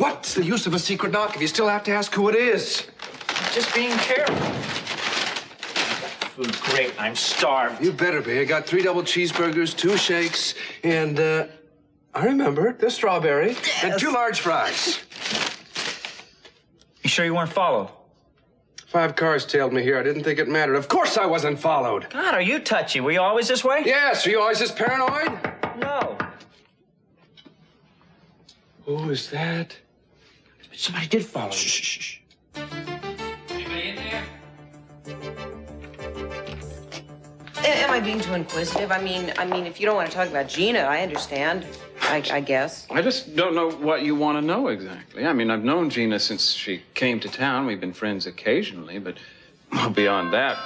What's the use of a secret knock if you still have to ask who it is? Just being careful. Food great. I'm starved. You better be. I got 3 double cheeseburgers, 2 shakes, and, I remember, the strawberry, and 2 large fries. You sure you weren't followed? 5 cars tailed me here. I didn't think it mattered. Of course I wasn't followed. God, are you touchy? Were you always this way? Yes. Are you always this paranoid? No. Who is that? Somebody did follow you. Shh. Anybody in there? Am I being too inquisitive? I mean, if you don't want to talk about Gina, I understand. I guess. I just don't know what you want to know exactly. I mean, I've known Gina since she came to town. We've been friends occasionally, but well, beyond that.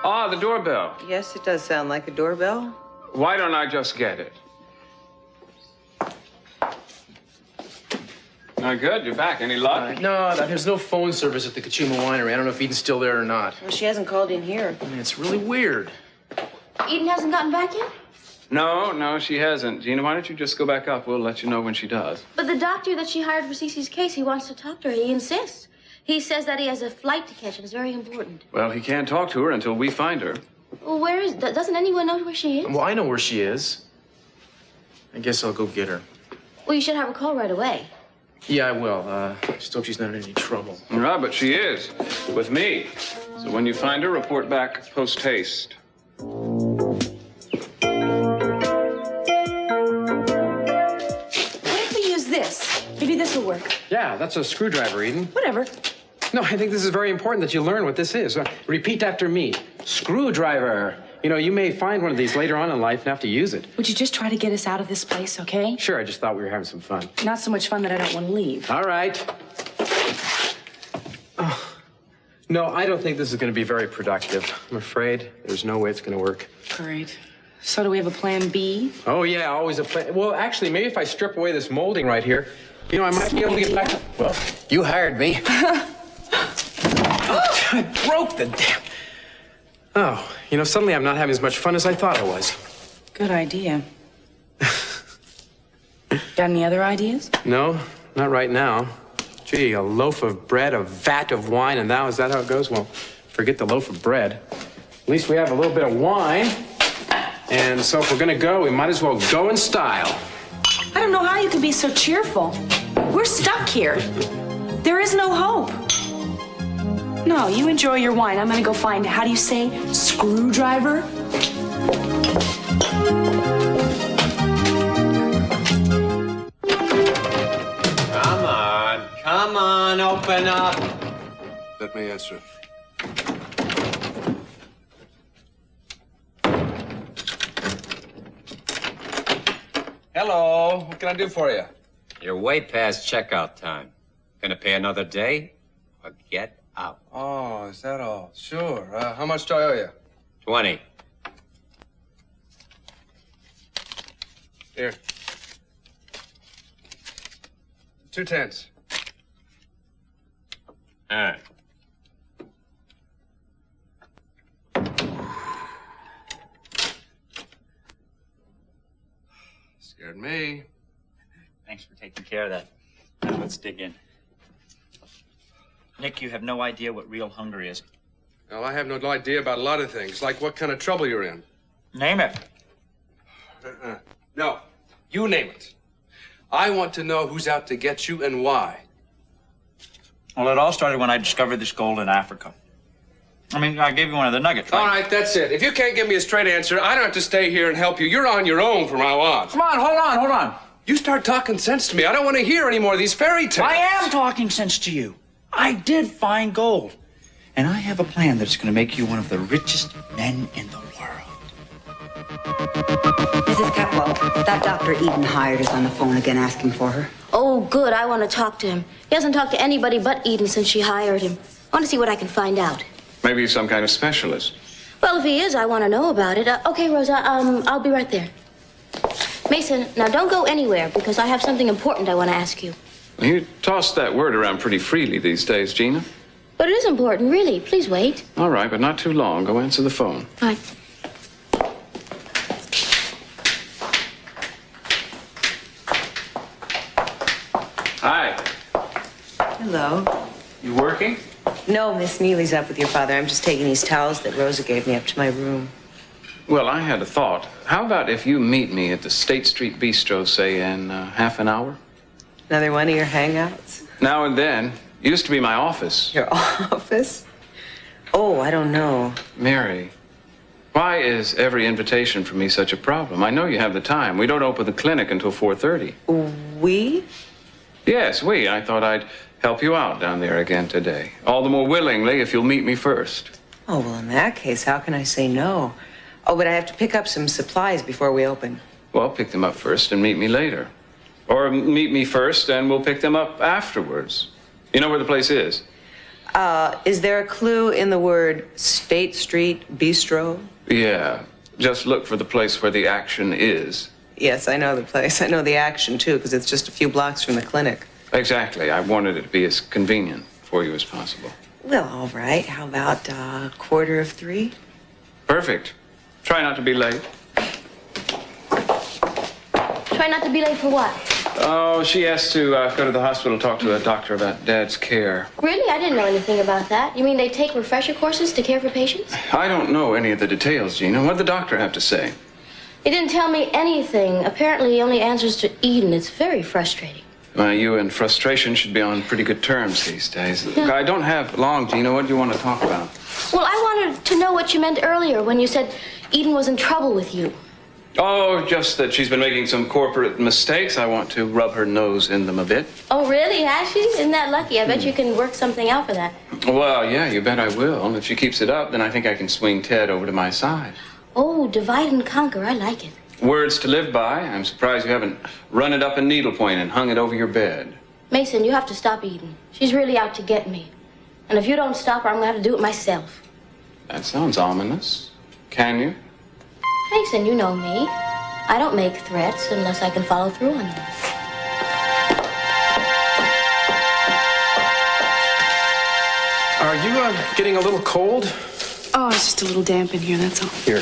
Ah, the doorbell. Yes, it does sound like a doorbell. Why don't I just get it? Oh, good. You're back. Any luck? No, there's no phone service at the Kachuma Winery. I don't know if Eden's still there or not. Well, she hasn't called in here. I mean, it's really weird. Eden hasn't gotten back yet? No, she hasn't. Gina, why don't you just go back up? We'll let you know when she does. But the doctor that she hired for Cece's case, he wants to talk to her. He insists. He says that he has a flight to catch and it's very important. Well, he can't talk to her until we find her. Well, where is... Doesn't anyone know where she is? Well, I know where she is. I guess I'll go get her. Well, you should have her call right away. Yeah, I will. Just hope she's not in any trouble. Right, but she is. With me. So when you find her, report back post-haste. This. Maybe this will work. Yeah, that's a screwdriver, Eden. Whatever. No, I think this is very important that you learn what this is. Repeat after me. Screwdriver. You know, you may find one of these later on in life and have to use it. Would you just try to get us out of this place, okay? Sure, I just thought we were having some fun. Not so much fun that I don't want to leave. All right. Oh. No, I don't think this is going to be very productive. I'm afraid there's no way it's going to work. Great. So do we have a plan B? Oh, yeah, always a plan. Well, actually, maybe if I strip away this molding right here, you know, I might be able to get back. Well, you hired me. Oh, I broke the damn... Oh, you know, suddenly I'm not having as much fun as I thought I was. Good idea. Got any other ideas? No, not right now. Gee, a loaf of bread, a vat of wine, and now is that how it goes? Well, forget the loaf of bread. At least we have a little bit of wine. And so if we're gonna go, we might as well go in style. I don't know how you can be so cheerful. We're stuck here. There is no hope. No, you enjoy your wine. I'm gonna go find, how do you say, screwdriver? Come on, open up. Let me answer. Hello, what can I do for you? You're way past checkout time. Gonna pay another day or get out? Oh, is that all? Sure. How much do I owe you? 20. Here. 2 tenths. All right. Scared me. Thanks for taking care of that. Now let's dig in. Nick, you have no idea what real hunger is. Well, I have no idea about a lot of things, like what kind of trouble you're in. Name it. No, you name it. I want to know who's out to get you and why. Well, it all started when I discovered this gold in Africa. I mean, I gave you one of the nuggets, right? All right, that's it. If you can't give me a straight answer, I don't have to stay here and help you. You're on your own from now on. Come on, hold on. You start talking sense to me. I don't want to hear any more of these fairy tales. I am talking sense to you. I did find gold. And I have a plan that's going to make you one of the richest men in the world. Mrs. Capwell, that Dr. Eden hired is on the phone again asking for her. Oh, good. I want to talk to him. He hasn't talked to anybody but Eden since she hired him. I want to see what I can find out. Maybe he's some kind of specialist. Well, if he is, I want to know about it. Okay, Rosa, I'll be right there. Mason, now don't go anywhere because I have something important I want to ask you. You toss that word around pretty freely these days, Gina. But it is important, really. Please wait. All right, but not too long. Go answer the phone. Fine. Hi. Hello. You working? No, Miss Neely's up with your father. I'm just taking these towels that Rosa gave me up to my room. Well, I had a thought. How about if you meet me at the State Street Bistro, say, in half an hour? Another one of your hangouts? Now and then. Used to be my office. Your office? Oh, I don't know. Mary, why is every invitation from me such a problem? I know you have the time. We don't open the clinic until 4:30. We? Yes, we. I thought I'd help you out down there again today. All the more willingly if you'll meet me first. Oh, well, in that case, how can I say no? Oh, but I have to pick up some supplies before we open. Well, pick them up first and meet me later. Or meet me first and we'll pick them up afterwards. You know where the place is? Is there a clue in the word State Street Bistro? Yeah. Just look for the place where the action is. Yes, I know the place. I know the action, too, because it's just a few blocks from the clinic. Exactly. I wanted it to be as convenient for you as possible. Well, all right. How about 2:45? Perfect. Try not to be late. Try not to be late for what? Oh, she has to go to the hospital, talk to a doctor about Dad's care. Really? I didn't know anything about that. You mean they take refresher courses to care for patients? I don't know any of the details, Gina. What did the doctor have to say? He didn't tell me anything. Apparently, he only answers to Eden. It's very frustrating. You and frustration should be on pretty good terms these days. Yeah. I don't have long, Gina. What do you want to talk about? Well, I wanted to know what you meant earlier when you said Eden was in trouble with you. Oh, just that she's been making some corporate mistakes. I want to rub her nose in them a bit. Oh, really? Has she? Isn't that lucky? I bet you can work something out for that. Well, yeah, you bet I will. If she keeps it up, then I think I can swing Ted over to my side. Oh, divide and conquer. I like it. Words to live by. I'm surprised you haven't run it up in needlepoint and hung it over your bed. Mason, you have to stop Eden. She's really out to get me. And if you don't stop her, I'm going to have to do it myself. That sounds ominous. Can you? Mason, you know me. I don't make threats unless I can follow through on them. Are you getting a little cold? Oh, it's just a little damp in here, that's all. Here,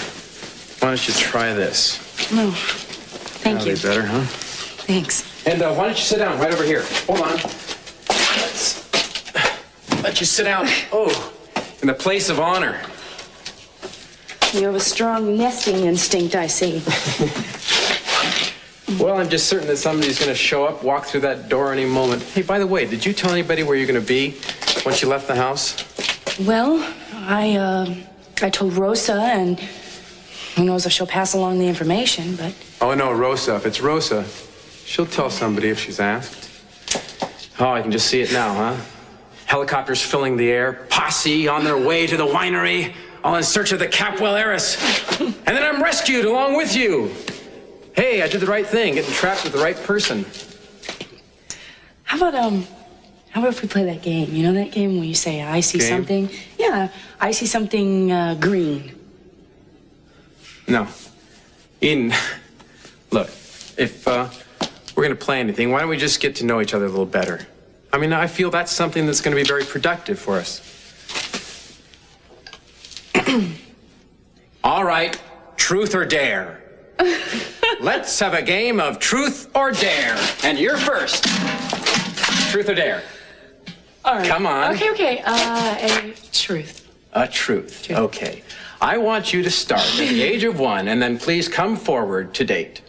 why don't you try this? No. Thank you. Better, huh? Thanks. And why don't you sit down right over here? Hold on. Let's let you sit down. Oh, in the place of honor. You have a strong nesting instinct, I see. Well, I'm just certain that somebody's going to show up, walk through that door any moment. Hey, by the way, did you tell anybody where you're going to be once you left the house? Well, I told Rosa, and who knows if she'll pass along the information, but... Oh, no, Rosa. If it's Rosa, she'll tell somebody if she's asked. Oh, I can just see it now, huh? Helicopters filling the air, posse on their way to the winery, all in search of the Capwell heiress. And then I'm rescued along with you. Hey, I did the right thing, getting trapped with the right person. How about if we play that game? You know that game where you say, I see something? Yeah, I see something green. No. Eden, look, if we're going to play anything, why don't we just get to know each other a little better? I mean, I feel that's something that's going to be very productive for us. All right, truth or dare. Let's have a game of truth or dare. And you're first. Truth or dare? All right. Come on. Okay. Truth. A truth. Okay. I want you to start at the age of 1 and then please come forward to date.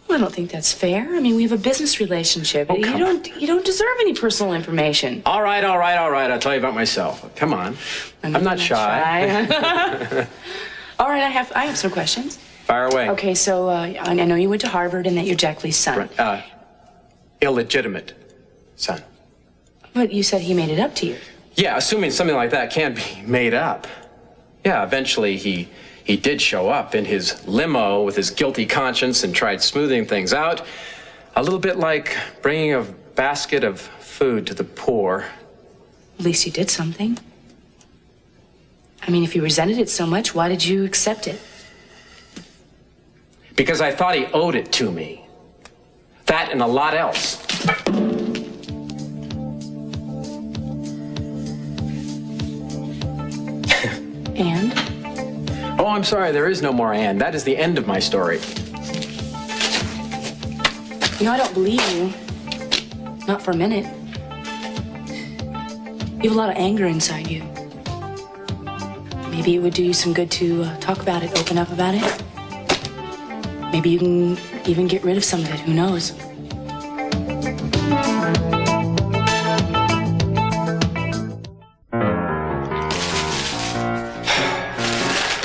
Well, I don't think that's fair. I mean, we have a business relationship. Oh, you don't deserve any personal information. All right. I'll tell you about myself. Come on. I'm not shy. All right, I have some questions. Fire away. Okay, so I know you went to Harvard and that you're Jack Lee's son. Right. Illegitimate son. But you said he made it up to you. Yeah, assuming something like that can't be made up. Yeah, eventually he did show up in his limo with his guilty conscience and tried smoothing things out. A little bit like bringing a basket of food to the poor. At least you did something. I mean, if you resented it so much, why did you accept it? Because I thought he owed it to me. That and a lot else. And? Oh, I'm sorry, there is no more and. That is the end of my story. You know, I don't believe you. Not for a minute. You have a lot of anger inside you. Maybe it would do you some good to talk about it, open up about it. Maybe you can even get rid of some of it. Who knows?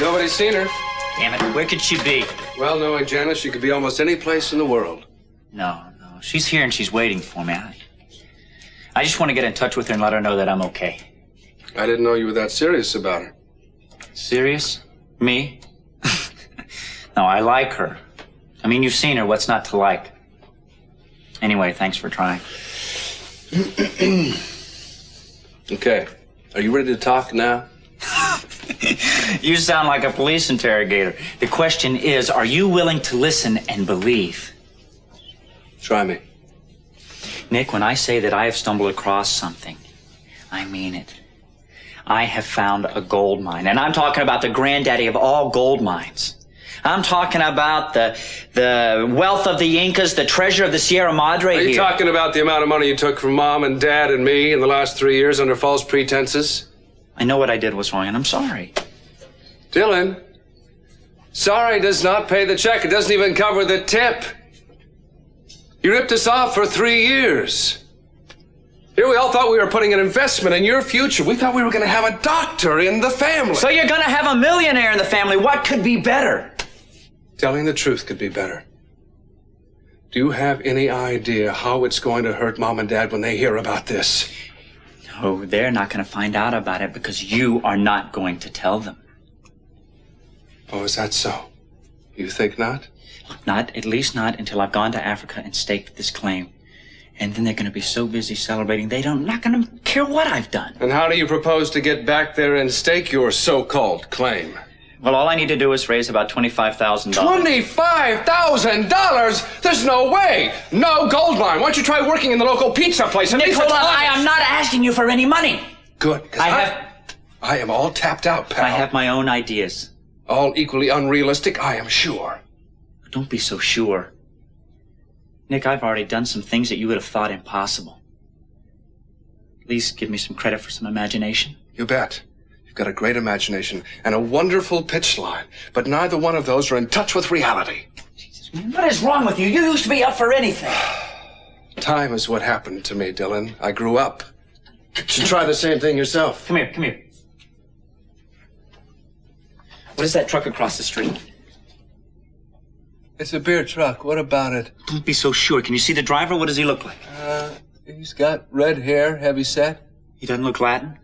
Nobody's seen her. Damn it, where could she be? Well, knowing Janice, she could be almost any place in the world. No, she's here and she's waiting for me. I just want to get in touch with her and let her know that I'm okay. I didn't know you were that serious about her. Serious? Me? No, I like her. I mean, you've seen her. What's not to like? Anyway, thanks for trying. Okay. Are you ready to talk now? You sound like a police interrogator. The question is, are you willing to listen and believe? Try me. Nick, when I say that I have stumbled across something, I mean it. I have found a gold mine, and I'm talking about the granddaddy of all gold mines. I'm talking about the wealth of the Incas, the treasure of the Sierra Madre Are you here. talking about the amount of money you took from Mom and Dad and me in the last 3 years under false pretenses? I know what I did was wrong, and I'm sorry. Dylan, sorry does not pay the check. It doesn't even cover the tip. You ripped us off for 3 years. Here we all thought we were putting an investment in your future. We thought we were going to have a doctor in the family. So you're going to have a millionaire in the family. What could be better? Telling the truth could be better. Do you have any idea how it's going to hurt Mom and Dad when they hear about this? No, they're not going to find out about it because you are not going to tell them. Oh, is that so? You think not? Not, at least not until I've gone to Africa and staked this claim. And then they're going to be so busy celebrating, not going to care what I've done. And how do you propose to get back there and stake your so-called claim? Well, all I need to do is raise about $25,000. $25,000? There's no way. No gold mine. Why don't you try working in the local pizza place? Nick, hold on. I am not asking you for any money. Good. I am all tapped out, pal. I have my own ideas. All equally unrealistic, I am sure. Don't be so sure. Nick, I've already done some things that you would have thought impossible. At least give me some credit for some imagination. You bet. You've got a great imagination and a wonderful pitch line, but neither one of those are in touch with reality. Jesus, man, what is wrong with you? You used to be up for anything. Time is what happened to me, Dylan. I grew up. You should try the same thing yourself. Come here. What is that truck across the street? It's a beer truck. What about it? Don't be so sure. Can you see the driver? What does he look like? He's got red hair, heavy set. He doesn't look Latin?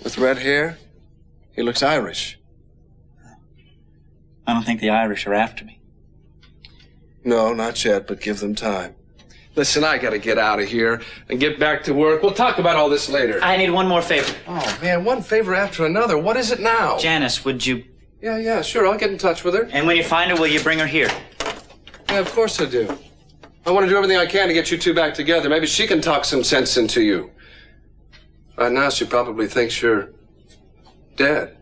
With red hair? He looks Irish. I don't think the Irish are after me. No, not yet, but give them time. Listen, I gotta get out of here and get back to work. We'll talk about all this later. I need one more favor. Oh, man, one favor after another. What is it now? Janice, would you... Yeah, sure. I'll get in touch with her. And when you find her, will you bring her here? Yeah, of course I do. I want to do everything I can to get you two back together. Maybe she can talk some sense into you. Right now, she probably thinks you're dead.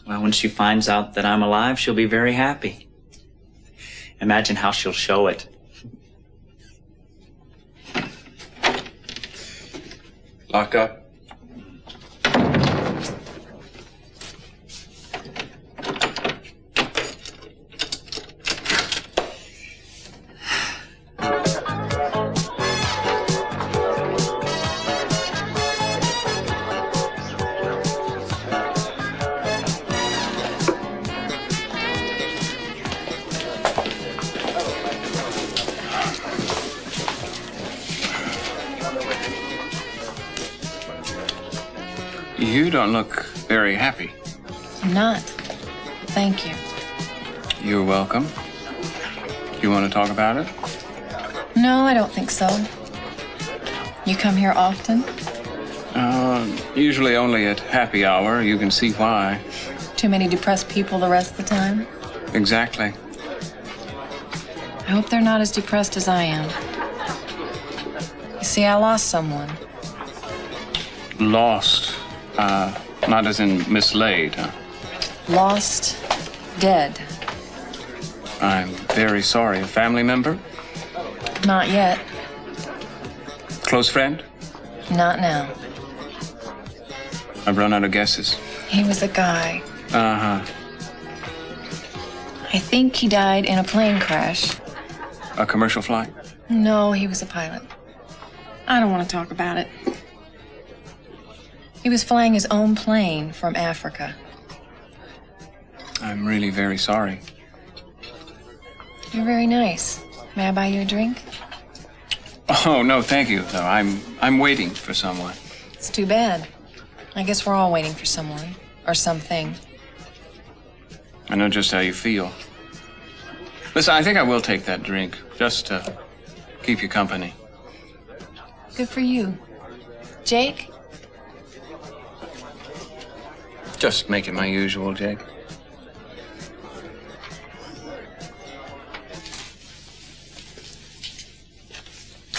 Well, when she finds out that I'm alive, she'll be very happy. Imagine how she'll show it. Lock up. You don't look very happy. I'm not. Thank you. You're welcome. You want to talk about it? No, I don't think so. You come here often? Usually only at happy hour. You can see why. Too many depressed people the rest of the time? Exactly. I hope they're not as depressed as I am. You see, I lost someone. Lost. Not as in mislaid, huh? Lost, dead. I'm very sorry. A family member? Not yet. Close friend? Not now. I've run out of guesses. He was a guy. Uh-huh. I think he died in a plane crash. A commercial flight? No, he was a pilot. I don't want to talk about it. He was flying his own plane from Africa. I'm really very sorry. You're very nice. May I buy you a drink? Oh, no, thank you, though. I'm waiting for someone. It's too bad. I guess we're all waiting for someone. Or something. I know just how you feel. Listen, I think I will take that drink, just to keep you company. Good for you. Jake? Just make it my usual, Jake.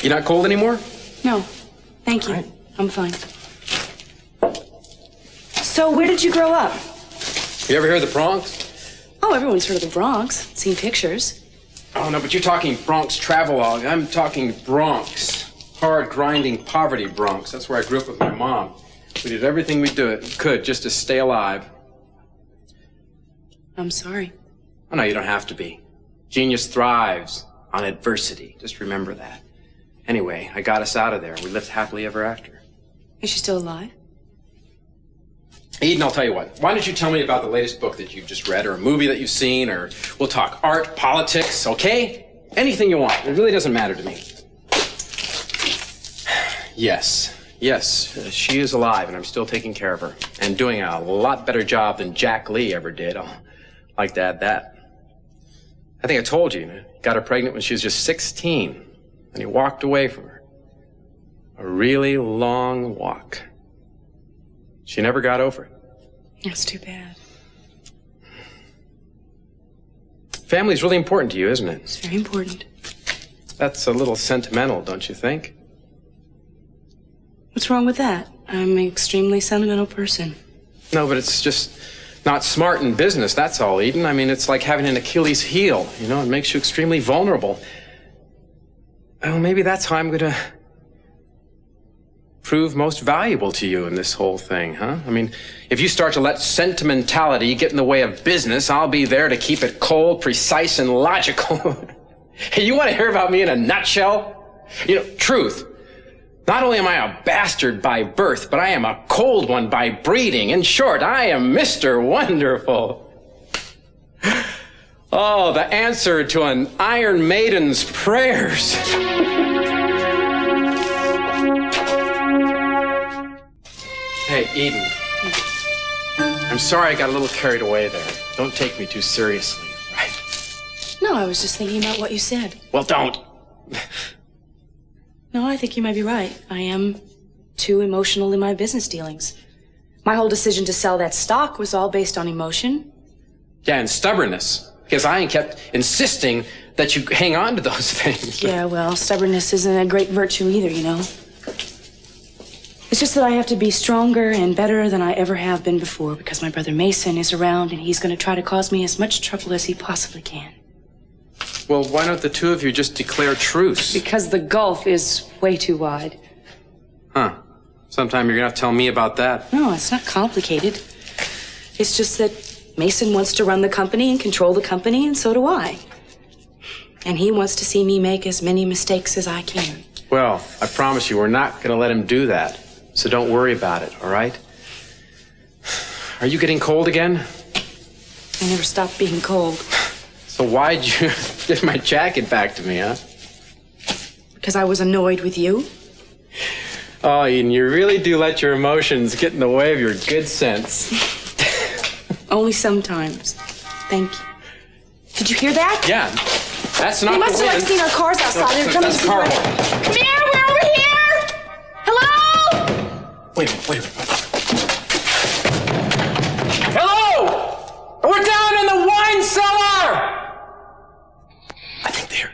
You not cold anymore? No, thank you. I'm fine. So, where did you grow up? You ever hear of the Bronx? Oh, everyone's heard of the Bronx. Seen pictures. Oh, no, but you're talking Bronx travelogue. I'm talking Bronx. Hard, grinding, poverty Bronx. That's where I grew up with my mom. We did everything we could just to stay alive. I'm sorry. Oh, no, you don't have to be. Genius thrives on adversity. Just remember that. Anyway, I got us out of there. We lived happily ever after. Is she still alive? Eden, I'll tell you what. Why don't you tell me about the latest book that you've just read, or a movie that you've seen, or we'll talk art, politics, okay? Anything you want. It really doesn't matter to me. Yes, she is alive, and I'm still taking care of her. And doing a lot better job than Jack Lee ever did. I'll like to add that. I think I told you, got her pregnant when she was just 16, and he walked away from her. A really long walk. She never got over it. That's too bad. Family's really important to you, isn't it? It's very important. That's a little sentimental, don't you think? What's wrong with that? I'm an extremely sentimental person. No, but it's just not smart in business, that's all, Eden. I mean, it's like having an Achilles heel, you know? It makes you extremely vulnerable. Well, maybe that's how I'm gonna prove most valuable to you in this whole thing, huh? I mean, if you start to let sentimentality get in the way of business, I'll be there to keep it cold, precise, and logical. Hey, you want to hear about me in a nutshell? You know, truth. Not only am I a bastard by birth, but I am a cold one by breeding. In short, I am Mr. Wonderful. Oh, the answer to an Iron Maiden's prayers. Hey, Eden. I'm sorry I got a little carried away there. Don't take me too seriously, right? No, I was just thinking about what you said. Well, don't. No, I think you might be right. I am too emotional in my business dealings. My whole decision to sell that stock was all based on emotion. Yeah, and stubbornness. Because I kept insisting that you hang on to those things. Yeah, well, stubbornness isn't a great virtue either, you know. It's just that I have to be stronger and better than I ever have been before because my brother Mason is around and he's going to try to cause me as much trouble as he possibly can. Well, why don't the two of you just declare truce? Because the gulf is way too wide. Huh. Sometime you're going to have to tell me about that. No, it's not complicated. It's just that Mason wants to run the company and control the company, and so do I. And he wants to see me make as many mistakes as I can. Well, I promise you, we're not going to let him do that. So don't worry about it, all right? Are you getting cold again? I never stopped being cold. So why'd you give my jacket back to me, huh? Because I was annoyed with you. Oh, Eden, you really do let your emotions get in the way of your good sense. Only sometimes. Thank you. Did you hear that? Yeah, that's not. You must have seen our cars outside. They're coming That's to Carl. Come here, we're over here. Hello? Wait a minute. Hello! We're down in the wine cellar! I think they're...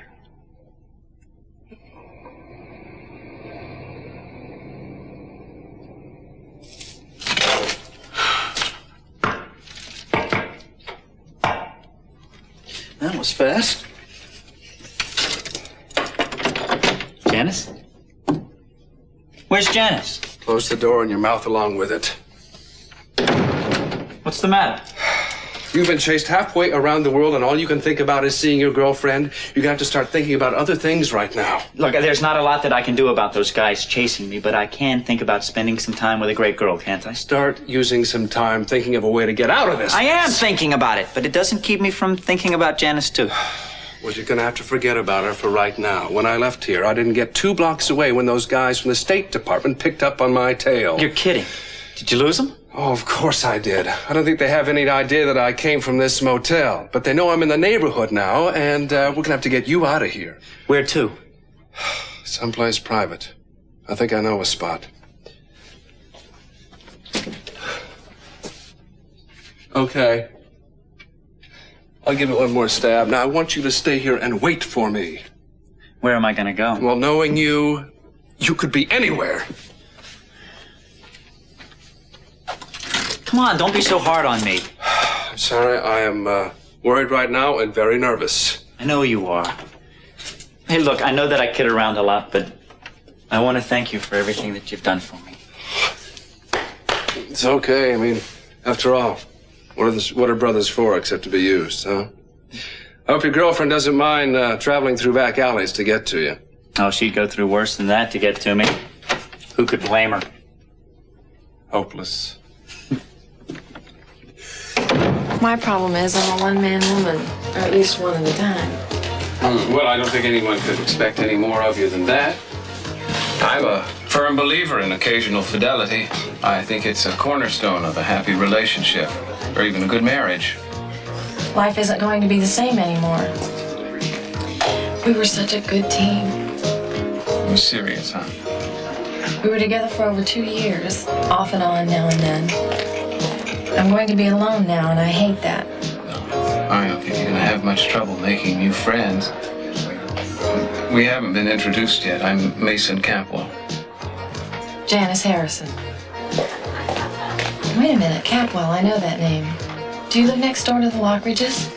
That was fast. Janice? Where's Janice? Close the door and your mouth along with it. What's the matter? You've been chased halfway around the world and all you can think about is seeing your girlfriend. You're gonna have to start thinking about other things right now. Look, there's not a lot that I can do about those guys chasing me, but I can think about spending some time with a great girl, can't I? Start using some time thinking of a way to get out of this. I am thinking about it, but it doesn't keep me from thinking about Janice, too. Well, you're gonna have to forget about her for right now. When I left here, I didn't get 2 blocks away when those guys from the State Department picked up on my tail. You're kidding. Did you lose them? Oh, of course I did. I don't think they have any idea that I came from this motel. But they know I'm in the neighborhood now, and we're gonna have to get you out of here. Where to? Someplace private. I think I know a spot. Okay. I'll give it one more stab. Now, I want you to stay here and wait for me. Where am I gonna go? Well, knowing you could be anywhere. Come on, don't be so hard on me. I'm sorry, I am worried right now and very nervous. I know you are. Hey, look, I know that I kid around a lot, but I want to thank you for everything that you've done for me. It's okay. I mean, after all, what are brothers for except to be used, huh? I hope your girlfriend doesn't mind traveling through back alleys to get to you. Oh, she'd go through worse than that to get to me. Who could blame her? Hopeless. My problem is I'm a one-man woman, or at least one at a time. Well, I don't think anyone could expect any more of you than that. I'm a firm believer in occasional fidelity. I think it's a cornerstone of a happy relationship, or even a good marriage. Life isn't going to be the same anymore. We were such a good team. You're serious, huh? We were together for over 2 years, off and on now and then. I'm going to be alone now, and I hate that. I don't think you're gonna have much trouble making new friends. We haven't been introduced yet. I'm Mason Capwell. Janice Harrison. Wait a minute, Capwell, I know that name. Do you live next door to the Lockridges?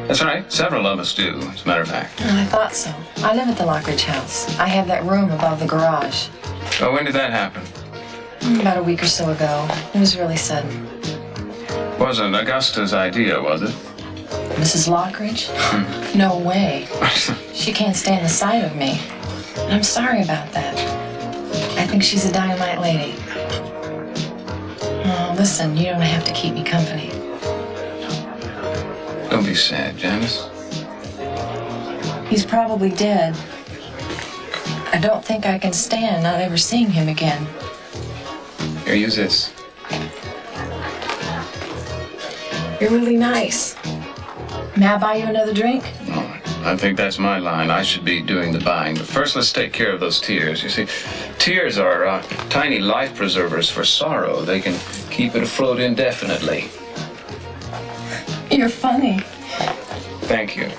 That's right. Several of us do, as a matter of fact. Oh, I thought so. I live at the Lockridge house. I have that room above the garage. Well, when did that happen? About a week or so ago. It was really sudden. Wasn't Augusta's idea, was it? Mrs. Lockridge? No way. She can't stand the sight of me. I'm sorry about that. I think she's a dynamite lady. Oh, listen, you don't have to keep me company. Don't be sad, Janice. He's probably dead. I don't think I can stand not ever seeing him again. Here, use this. You're really nice. May I buy you another drink? Oh, I think that's my line. I should be doing the buying. But first, let's take care of those tears. You see, tears are tiny life preservers for sorrow. They can keep it afloat indefinitely. You're funny. Thank you.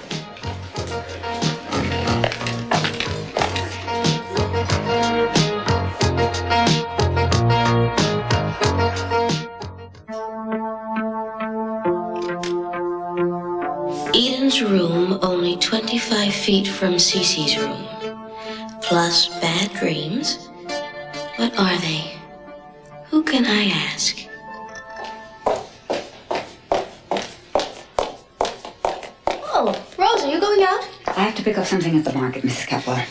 Eden's room only 25 feet from Cece's room. Plus bad dreams. What are they? Who can I ask? Oh, Rosa, you going out? I have to pick up something at the market, Mrs. Capwell.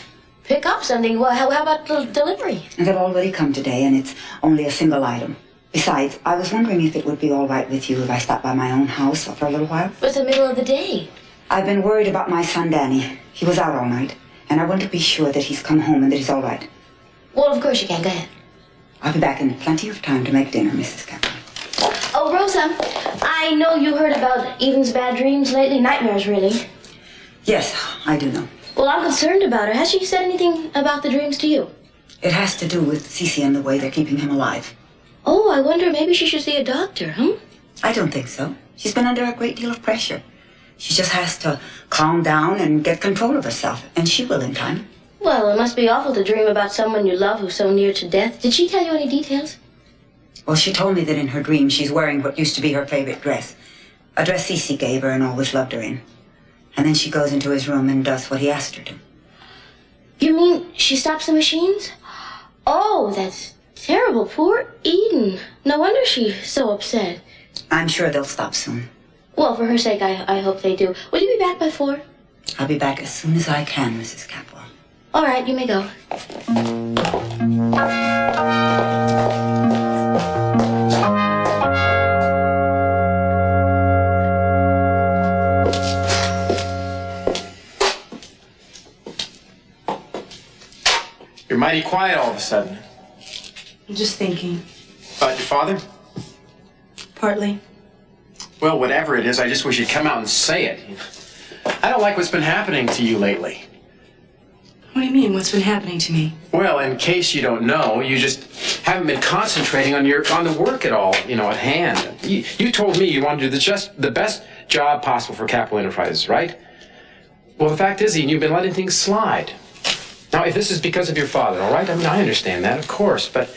Pick up something? Well, how about the delivery? They've already come today, and it's only a single item. Besides, I was wondering if it would be all right with you if I stopped by my own house for a little while. It's the middle of the day. I've been worried about my son, Danny. He was out all night, and I want to be sure that he's come home and that he's all right. Well, of course you can. Go ahead. I'll be back in plenty of time to make dinner, Mrs. Capwell. Oh, Rosa, I know you heard about Eden's bad dreams lately. Nightmares, really. Yes, I do know. Well, I'm concerned about her. Has she said anything about the dreams to you? It has to do with Cece and the way they're keeping him alive. Oh, I wonder maybe she should see a doctor, huh? I don't think so. She's been under a great deal of pressure. She just has to calm down and get control of herself, and she will in time. Well, it must be awful to dream about someone you love who's so near to death. Did she tell you any details? Well, she told me that in her dream she's wearing what used to be her favorite dress. A dress Cece gave her and always loved her in. And then she goes into his room and does what he asked her to. You mean she stops the machines? Oh, that's terrible. Poor Eden. No wonder she's so upset. I'm sure they'll stop soon. Well, for her sake, I hope they do. Will you be back by 4? I'll be back as soon as I can, Mrs. Capwell. All right, you may go. You're mighty quiet all of a sudden. I'm just thinking. About your father? Partly. Well, whatever it is, I just wish you'd come out and say it. I don't like what's been happening to you lately. What do you mean, what's been happening to me? Well, in case you don't know, you just haven't been concentrating on the work at all, at hand. You told me you wanted to do the best job possible for Capital Enterprises, right? Well, the fact is, Eden, you've been letting things slide. Now, if this is because of your father, all right? I mean, I understand that, of course, but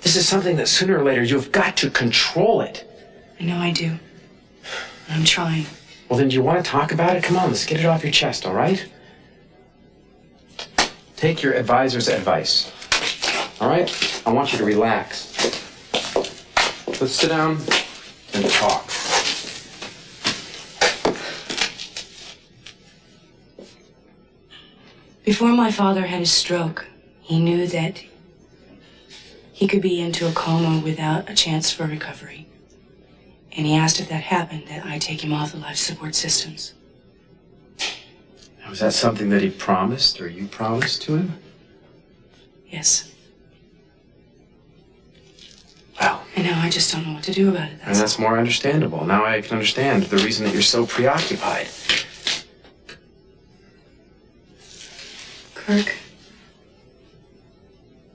this is something that sooner or later you've got to control it. I know I do. I'm trying. Well, then do you want to talk about it? Come on, let's get it off your chest, all right? Take your advisor's advice. All right? I want you to relax. Let's sit down and talk. Before my father had his stroke, he knew that he could be into a coma without a chance for recovery. And he asked if that happened, that I take him off the life support systems. Now, was that something that he promised, or you promised to him? Yes. Well. And now I just don't know what to do about it. And that's more understandable. Now I can understand the reason that you're so preoccupied. Kirk,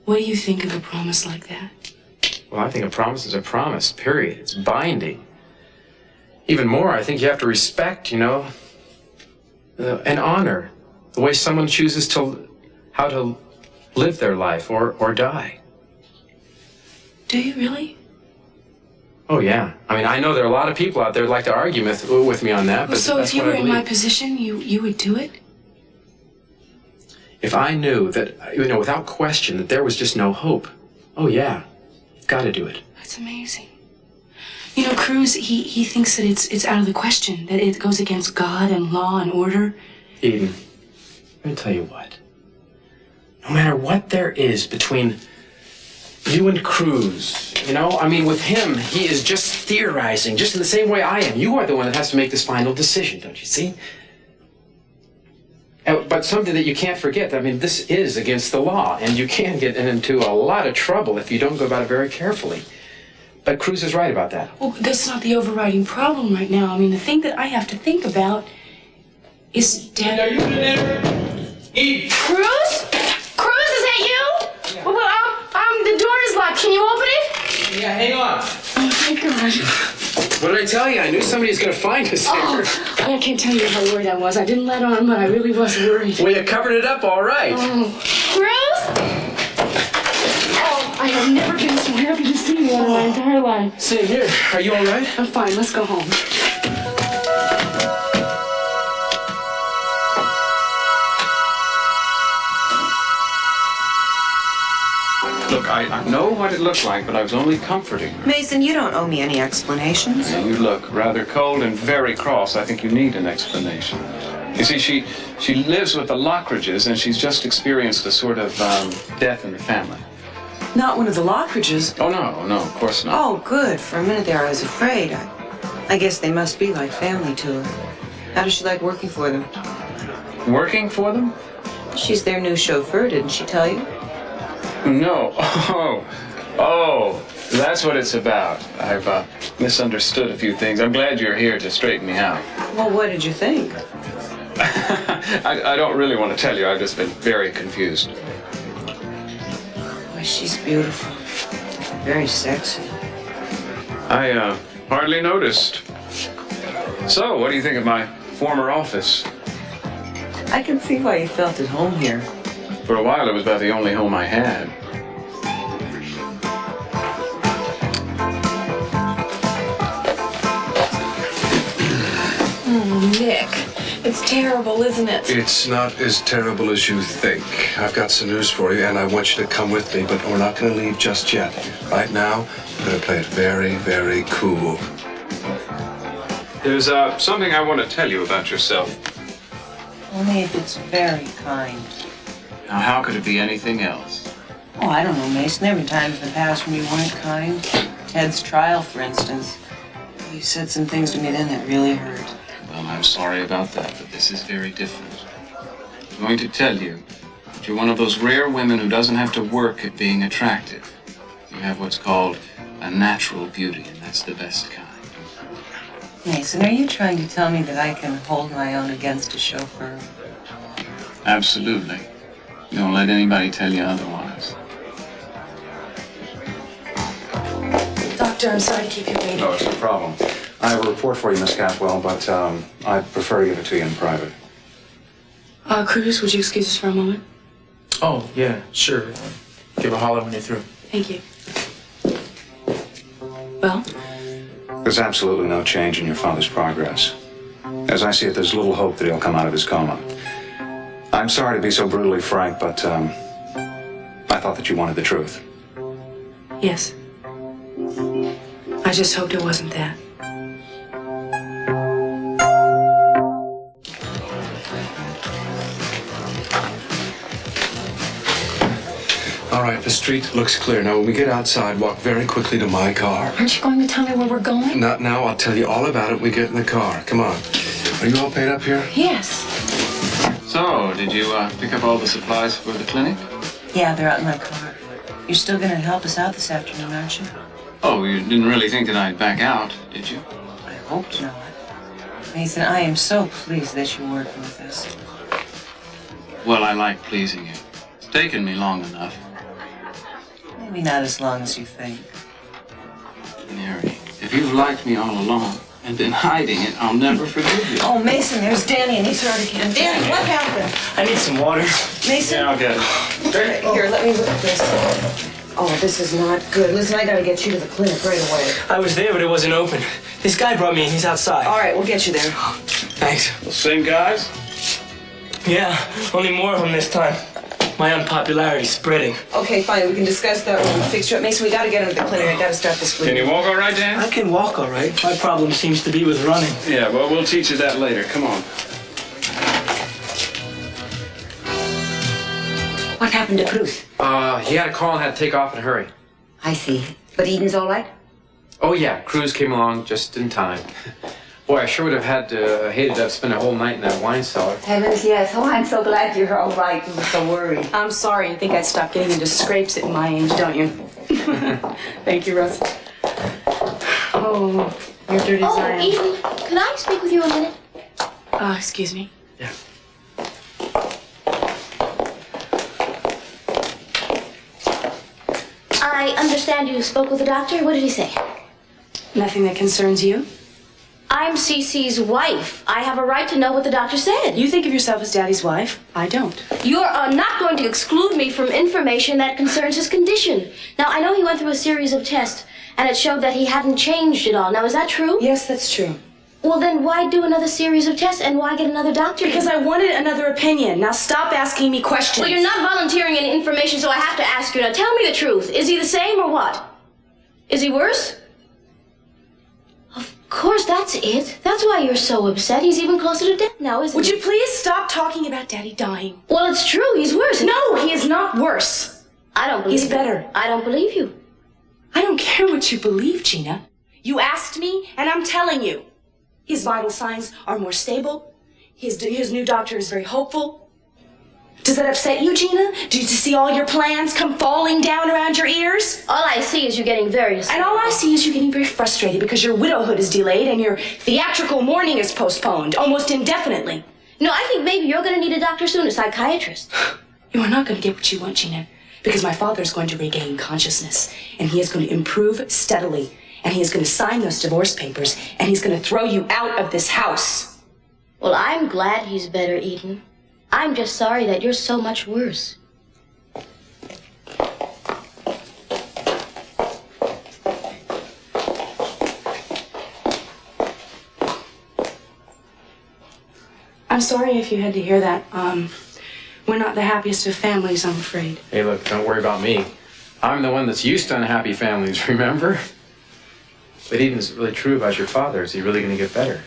what do you think of a promise like that? Well, I think a promise is a promise, period. It's binding. Even more, I think you have to respect, and honor the way someone chooses how to live their life or die. Do you really? Oh, yeah. I mean, I know there are a lot of people out there who'd like to argue with me on that, but so that's if you what I were in my believe. position, you would do it? If I knew that, without question, that there was just no hope, oh, yeah, you've got to do it. That's amazing. Cruz, he thinks that it's out of the question, that it goes against God and law and order. Eden, let me tell you what. No matter what there is between you and Cruz, with him, he is just theorizing, just in the same way I am. You are the one that has to make this final decision, don't you see? But something that you can't forget, this is against the law, and you can get into a lot of trouble if you don't go about it very carefully. But Cruz is right about that. Well, that's not the overriding problem right now. The thing that I have to think about is Dad. Are you in there? Eden. Cruz? Cruz, is that you? Yeah. Well, the door is locked. Can you open it? Yeah, hang on. Oh, thank God. What did I tell you? I knew somebody was going to find us here. I can't tell you how worried I was. I didn't let on, but I really was worried. Well, you covered it up all right. Cruz? I have never been so happy to see you in my entire life. Same here. Are you all right? I'm fine. Let's go home. Look, I know what it looked like, but I was only comforting her. Mason, you don't owe me any explanations. You look rather cold and very cross. I think you need an explanation. You see, she lives with the Lockridges, and she's just experienced a sort of death in the family. Not one of the Lockridges. Oh, no, of course not. Oh, good. For a minute there, I was afraid. I guess they must be like family to her. How does she like working for them? Working for them? She's their new chauffeur, didn't she tell you? No. Oh, that's what it's about. I've misunderstood a few things. I'm glad you're here to straighten me out. Well, what did you think? I don't really want to tell you. I've just been very confused. Boy, she's beautiful. Very sexy. I hardly noticed. So, what do you think of my former office? I can see why you felt at home here. For a while, it was about the only home I had. Oh, Nick, it's terrible, isn't it? It's not as terrible as you think. I've got some news for you, and I want you to come with me, but we're not going to leave just yet. Right now, we're going to play it very, very cool. There's something I want to tell you about yourself. Only if it's very kind. Now, how could it be anything else? Oh, I don't know, Mason. There have been times in the past when you weren't kind. Ted's trial, for instance. You said some things to me then that really hurt. Well, I'm sorry about that, but this is very different. I'm going to tell you that you're one of those rare women who doesn't have to work at being attractive. You have what's called a natural beauty, and that's the best kind. Mason, are you trying to tell me that I can hold my own against a chauffeur? Absolutely. Don't let anybody tell you otherwise. Doctor, I'm sorry to keep you waiting. No, it's no problem. I have a report for you, Miss Catwell, but I'd prefer to give it to you in private. Cruz, would you excuse us for a moment? Oh, yeah, sure. Give a holler when you're through. Thank you. Well? There's absolutely no change in your father's progress. As I see it, there's little hope that he'll come out of his coma. I'm sorry to be so brutally frank, but I thought that you wanted the truth. Yes. I just hoped it wasn't that. All right, the street looks clear. Now, when we get outside, walk very quickly to my car. Aren't you going to tell me where we're going? Not now. I'll tell you all about it when we get in the car. Come on. Are you all paid up here? Yes. So, did you pick up all the supplies for the clinic? Yeah, they're out in my car. You're still gonna help us out this afternoon, aren't you? Oh, you didn't really think that I'd back out, did you? I hope not. Mason, I am so pleased that you're working with us. Well, I like pleasing you. It's taken me long enough. Maybe not as long as you think. Mary, if you've liked me all along and been hiding it, I'll never forgive you. Oh, Mason, there's Danny, and he's hurt again. Danny, what happened? I need some water. Mason? Yeah, I'll get it. Here, let me look at this. Oh, this is not good. Listen, I gotta get you to the clinic right away. I was there, but it wasn't open. This guy brought me in. He's outside. All right, we'll get you there. Thanks. The same guys? Yeah, only more of them this time. My unpopularity's spreading. Okay, fine. We can discuss that when we fix you up. Mason, we gotta get him to the clinic. I gotta start this Can you walk all right, Dan? I can walk all right. My problem seems to be with running. Yeah, well, we'll teach you that later. Come on. What happened to Cruz? He had a call and had to take off in a hurry. I see. But Eden's all right? Oh, yeah, Cruz came along just in time. Boy, I sure would have hated to have spent a whole night in that wine cellar. Heavens, yes. Oh, I'm so glad you're all right. We were so worried. I'm sorry. You think I'd stop getting into scrapes at my age, don't you? Thank you, Russ. Oh, you're dirty as I am. Eden, can I speak with you a minute? Excuse me. Yeah. I understand you spoke with the doctor. What did he say? Nothing that concerns you? I'm Cece's wife. I have a right to know what the doctor said. You think of yourself as Daddy's wife. I don't. You're not going to exclude me from information that concerns his condition. Now, I know he went through a series of tests, and it showed that he hadn't changed at all. Now, is that true? Yes, that's true. Well, then why do another series of tests, and why get another doctor? Because I wanted another opinion. Now stop asking me questions. Well, you're not volunteering any information, so I have to ask you. Now, tell me the truth. Is he the same or what? Is he worse? Of course, that's it. That's why you're so upset. He's even closer to death now, isn't he? Would you please stop talking about Daddy dying? Well, it's true. He's worse. No, he is not worse. I don't believe He's you. better. I don't believe you. I don't care what you believe, Gina. You asked me, and I'm telling you. His vital signs are more stable. His new doctor is very hopeful. Does that upset you, Gina? Do you see all your plans come falling down around your ears? All I see is you getting very... And all I see is you getting very frustrated because your widowhood is delayed and your theatrical mourning is postponed, almost indefinitely. No, I think maybe you're going to need a doctor soon, a psychiatrist. You are not going to get what you want, Gina, because my father is going to regain consciousness, and he is going to improve steadily. And he is going to sign those divorce papers, and he's going to throw you out of this house. Well, I'm glad he's better, Eden. I'm just sorry that you're so much worse. I'm sorry if you had to hear that. We're not the happiest of families, I'm afraid. Hey, look, don't worry about me. I'm the one that's used to unhappy families, remember? But even is it really true about your father? Is he really going to get better?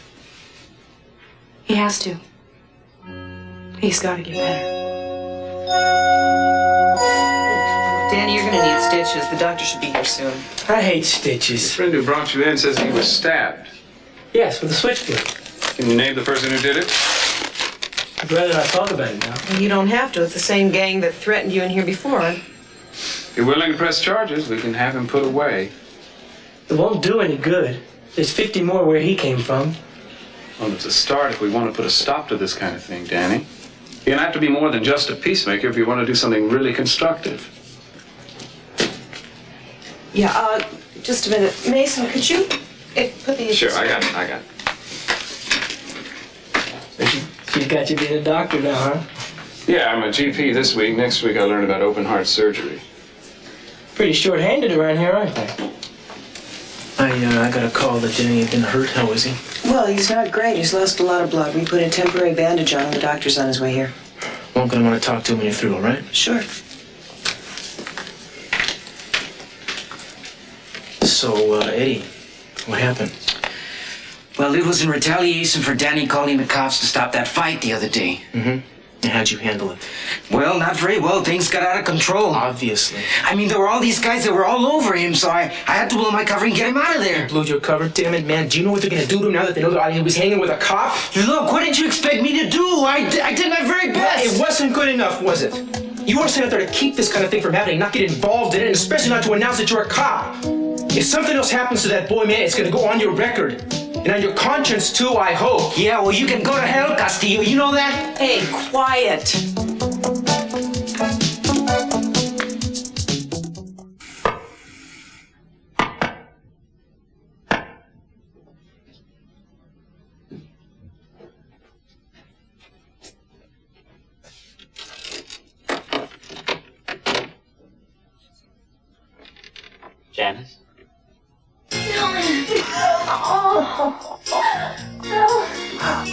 He has to. He's got to get better. Danny, you're gonna need stitches. The doctor should be here soon. I hate Your stitches. friend who brought you in says he was stabbed. Yes, with a switchblade. Can you name the person who did it? I'd rather not talk about it now. You don't have to. It's the same gang that threatened you in here before. If you're willing to press charges, we can have him put away. It won't do any good. There's 50 more where he came from. Well, it's a start if we want to put a stop to this kind of thing, Danny. You're gonna have to be more than just a peacemaker if you want to do something really constructive. Yeah, just a minute. Mason, could you put these... Sure, I got it. She's got you being a doctor now, huh? Yeah, I'm a GP this week. Next week I learn about open heart surgery. Pretty short-handed around here, aren't they? I got a call that Jenny had been hurt. How is he? Well, he's not great. He's lost a lot of blood. We put a temporary bandage on him. The doctor's on his way here. Well, I'm gonna want to talk to him when you're through, all right? Sure. So, Eddie, what happened? Well, it was in retaliation for Danny calling the cops to stop that fight the other day. Mm-hmm. And how'd you handle it? Well, not very well. Things got out of control. Obviously. I mean, there were all these guys that were all over him, so I had to blow my cover and get him out of there. You blew your cover? Damn it, man. Do you know what they're gonna do to him now that they know that he was hanging with a cop? Look, what did you expect me to do? I did my very best. It wasn't good enough, was it? You were sent out there to keep this kind of thing from happening, not get involved in it, and especially not to announce that you're a cop. If something else happens to that boy, man, it's gonna go on your record. And on your conscience, too, I hope. Yeah, well, you can go to hell, Castillo. You know that? Hey, quiet. Janice?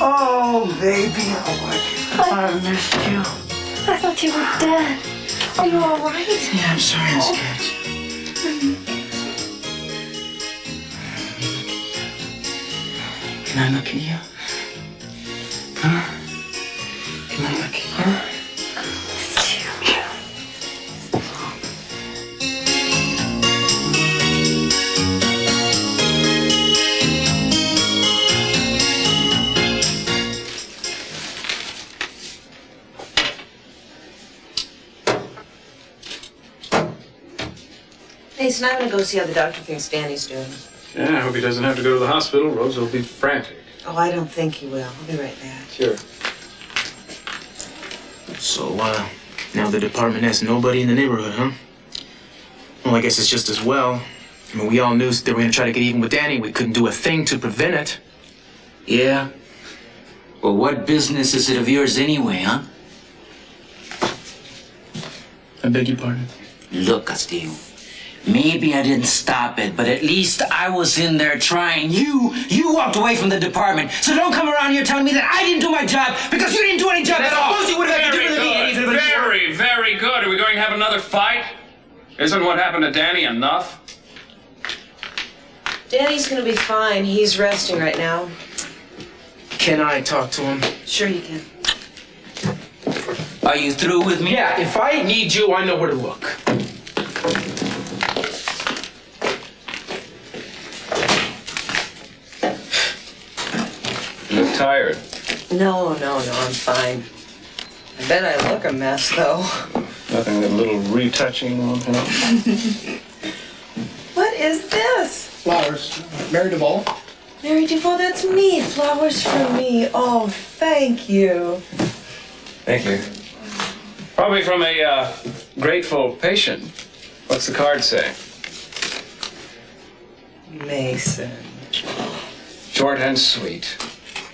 Oh, baby, I missed you. I thought you were dead. Are you all right? Yeah, I'm sorry I scared you. Can I look at you? Huh? Can I look at you? Mason, I'm gonna go see how the doctor thinks Danny's doing. Yeah, I hope he doesn't have to go to the hospital. Rose will be frantic. Oh, I don't think he will. I'll be right back. Sure. So, now the department has nobody in the neighborhood, huh? Well, I guess it's just as well. I mean, we all knew they were gonna try to get even with Danny. We couldn't do a thing to prevent it. Yeah. Well, what business is it of yours anyway, huh? I beg your pardon? Look, Castillo. Maybe I didn't stop it, but at least I was in there trying. You walked away from the department, so don't come around here telling me that I didn't do my job because you didn't do any job at all. Suppose you would have had to do Very good. Very, very good. Are we going to have another fight? Isn't what happened to Danny enough? Danny's gonna be fine. He's resting right now. Can I talk to him? Sure you can. Are you through with me? Yeah, if I need you, I know where to look. You look tired. No, I'm fine. I bet I look a mess, though. Nothing that a little retouching won't help. What is this? Flowers. Mary Duval. Mary Duval, that's me. Flowers for me. Oh, thank you. Thank you. Probably from a grateful patient. What's the card say? Mason. Short and sweet.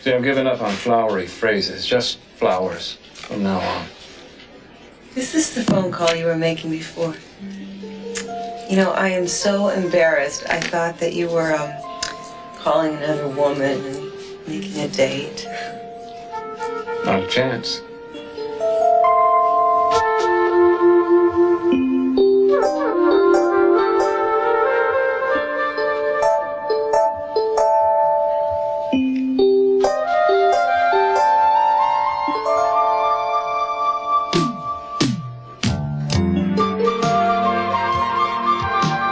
See, I'm giving up on flowery phrases. Just flowers from now on. Is this the phone call you were making before? You know, I am so embarrassed. I thought that you were calling another woman and making a date. Not a chance.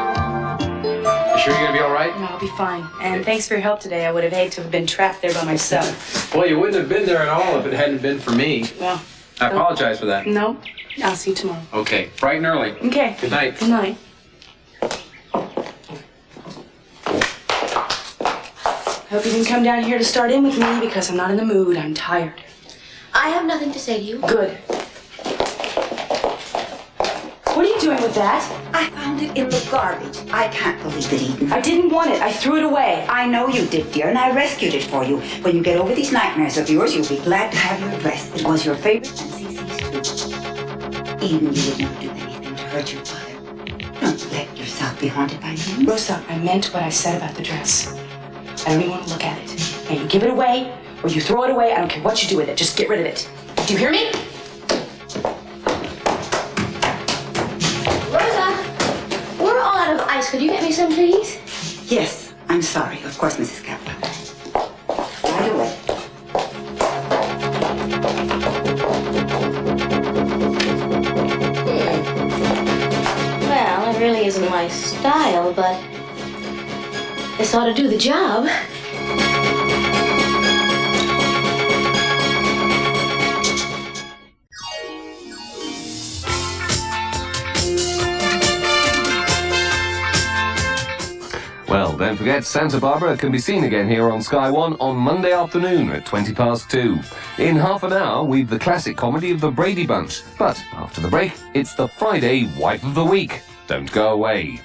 You sure you're gonna be all right? No, I'll be fine. And thanks for your help today. I would have hated to have been trapped there by myself. Well, you wouldn't have been there at all if it hadn't been for me. Well, I apologize for that. no. I'll see you tomorrow. Okay, bright and early. Okay. Good night. Good night. Hope you didn't come down here to start in with me because I'm not in the mood. I'm tired. I have nothing to say to you. Good. What are you doing with that? I found it in the garbage. I can't believe it, Eden. I didn't want it. I threw it away. I know you did, dear, and I rescued it for you. When you get over these nightmares of yours, you'll be glad to have your dress. It was your favorite and Cece's too. Eden, you would never do anything to hurt your father. Don't let yourself be haunted by him. Rosa, I meant what I said about the dress. I don't even want to look at it. And you give it away, or you throw it away. I don't care what you do with it. Just get rid of it. Do you hear me? Rosa, we're all out of ice. Could you get me some, please? Yes, I'm sorry. Of course, Mrs. Kaplan. Right away. Well, it really isn't my style, but this ought to do the job. Well, don't forget, Santa Barbara can be seen again here on Sky One on Monday afternoon at 2:20. In half an hour, we've the classic comedy of The Brady Bunch. But after the break, it's the Friday Wife of the Week. Don't go away.